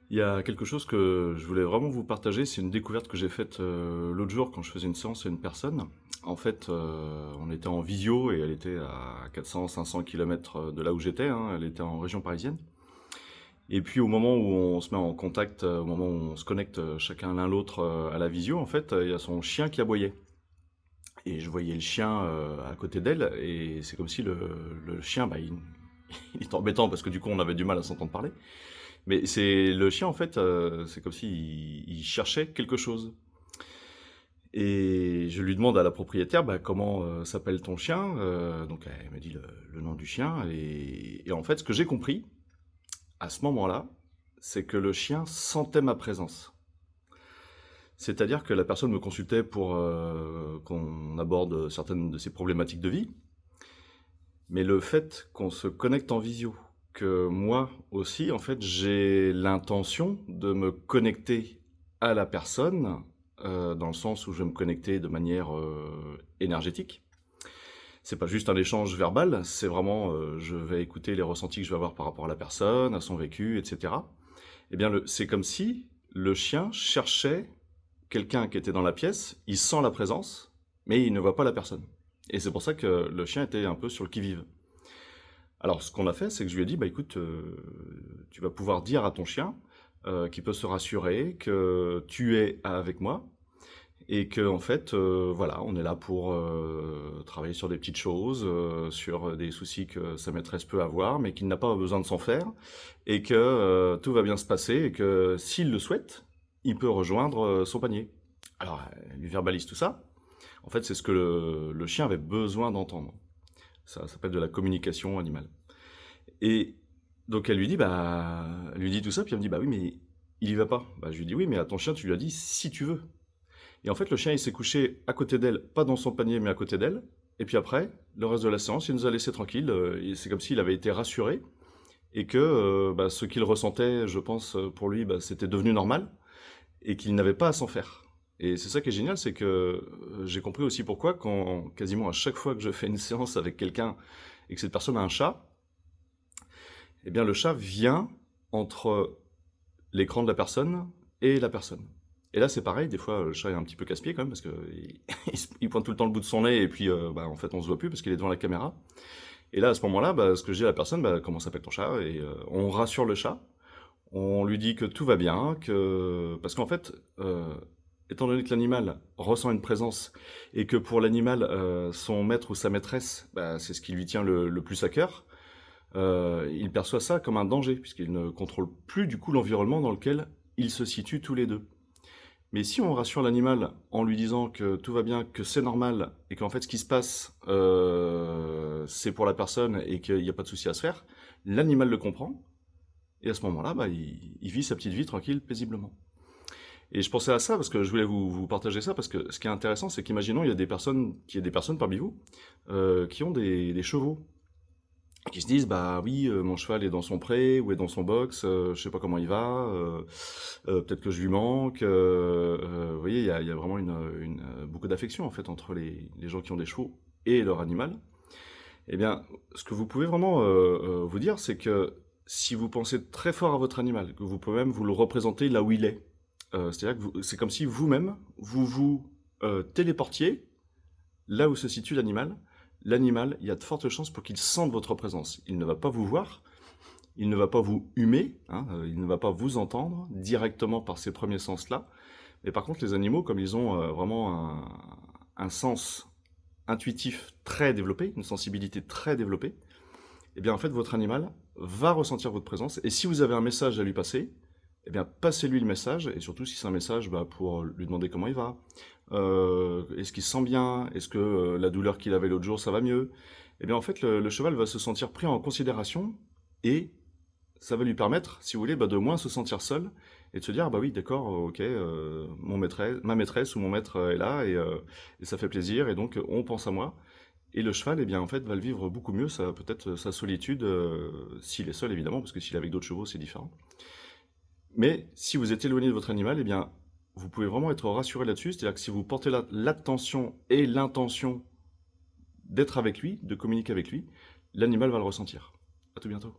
Il y a quelque chose que je voulais vraiment vous partager, c'est une découverte que j'ai faite l'autre jour quand je faisais une séance à une personne. En fait, on était en visio et elle était à 400-500 km de là où j'étais, hein, elle était en région parisienne. Et puis au moment où on se met en contact, au moment où on se connecte chacun l'un l'autre à la visio, en fait, il y a son chien qui aboyait. Et je voyais le chien à côté d'elle, et c'est comme si le chien, il est embêtant parce que du coup on avait du mal à s'entendre parler. Mais c'est le chien en fait, c'est comme s'il il cherchait quelque chose. Et je lui demande à la propriétaire, bah, comment s'appelle ton chien? Donc elle me dit le nom du chien. Et en fait, ce que j'ai compris à ce moment-là, c'est que le chien sentait ma présence. C'est-à-dire que la personne me consultait pour qu'on aborde certaines de ses problématiques de vie. Mais le fait qu'on se connecte en visio, que moi aussi, en fait, j'ai l'intention de me connecter à la personne, dans le sens où je vais me connecter de manière énergétique. C'est pas juste un échange verbal, c'est vraiment, je vais écouter les ressentis que je vais avoir par rapport à la personne, à son vécu, etc. Eh bien, c'est comme si le chien cherchait quelqu'un qui était dans la pièce, il sent la présence, mais il ne voit pas la personne. Et c'est pour ça que le chien était un peu sur le qui-vive. Alors, ce qu'on a fait, c'est que je lui ai dit, bah écoute, tu vas pouvoir dire à ton chien qu'il peut se rassurer, que tu es avec moi, et que en fait, voilà, on est là pour travailler sur des petites choses, sur des soucis que sa maîtresse peut avoir, mais qu'il n'a pas besoin de s'en faire, et que tout va bien se passer, et que s'il le souhaite, il peut rejoindre son panier. Alors, elle lui verbalise tout ça. En fait, c'est ce que le chien avait besoin d'entendre. Ça s'appelle de la communication animale. Et donc elle lui dit, bah, elle lui dit tout ça, puis elle me dit, bah oui, mais il y va pas. Bah, je lui dis, oui, mais à ton chien, tu lui as dit si tu veux. Et en fait, le chien, il s'est couché à côté d'elle, pas dans son panier, mais à côté d'elle. Et puis après, le reste de la séance, il nous a laissé tranquille. Et c'est comme s'il avait été rassuré et que bah, ce qu'il ressentait, je pense, pour lui, bah, c'était devenu normal et qu'il n'avait pas à s'en faire. Et c'est ça qui est génial, c'est que j'ai compris aussi pourquoi, quand quasiment à chaque fois que je fais une séance avec quelqu'un et que cette personne a un chat, eh bien le chat vient entre l'écran de la personne et la personne. Et là, c'est pareil, des fois, le chat est un petit peu casse-pied quand même, parce qu'il il pointe tout le temps le bout de son nez, et puis bah, en fait, on se voit plus parce qu'il est devant la caméra. Et là, à ce moment-là, bah, ce que je dis à la personne, bah, comment s'appelle ton chat? Et on rassure le chat, on lui dit que tout va bien, que... Parce qu'en fait, étant donné que l'animal ressent une présence, et que pour l'animal, son maître ou sa maîtresse, bah, c'est ce qui lui tient le plus à cœur, il perçoit ça comme un danger, puisqu'il ne contrôle plus du coup l'environnement dans lequel ils se situent tous les deux. Mais si on rassure l'animal en lui disant que tout va bien, que c'est normal, et qu'en fait ce qui se passe, c'est pour la personne et qu'il n'y a pas de souci à se faire, l'animal le comprend, et à ce moment-là, bah, il vit sa petite vie tranquille, paisiblement. Et je pensais à ça parce que je voulais vous partager ça, parce que ce qui est intéressant, c'est qu'imaginons il y a des personnes, qu'il y a des personnes parmi vous qui ont des chevaux qui se disent bah oui mon cheval est dans son pré ou est dans son box, je sais pas comment il va, peut-être que je lui manque, vous voyez il y a vraiment beaucoup d'affection en fait entre les gens qui ont des chevaux et leur animal. Eh bien ce que vous pouvez vraiment vous dire, c'est que si vous pensez très fort à votre animal, que vous pouvez même vous le représenter là où il est, c'est-à-dire que c'est comme si vous-même vous téléportiez là où se situe l'animal. L'animal, il y a de fortes chances pour qu'il sente votre présence. Il ne va pas vous voir, il ne va pas vous humer, hein, il ne va pas vous entendre directement par ces premiers sens-là. Mais par contre, les animaux, comme ils ont vraiment un sens intuitif très développé, une sensibilité très développée, eh bien en fait, votre animal va ressentir votre présence. Et si vous avez un message à lui passer, eh bien passez-lui le message, et surtout si c'est un message bah, pour lui demander comment il va, est-ce qu'il se sent bien, est-ce que la douleur qu'il avait l'autre jour, ça va mieux. Eh bien en fait, le cheval va se sentir pris en considération, et ça va lui permettre, si vous voulez, bah, de moins se sentir seul, et de se dire, ah bah oui, d'accord, ok, ma maîtresse ou mon maître est là, et ça fait plaisir, et donc on pense à moi. Et le cheval, eh bien, en fait, va le vivre beaucoup mieux, ça, peut-être sa solitude, s'il est seul, évidemment, parce que s'il est avec d'autres chevaux, c'est différent. Mais si vous êtes éloigné de votre animal, eh bien, vous pouvez vraiment être rassuré là-dessus. C'est-à-dire que si vous portez l'attention et l'intention d'être avec lui, de communiquer avec lui, l'animal va le ressentir. À tout bientôt.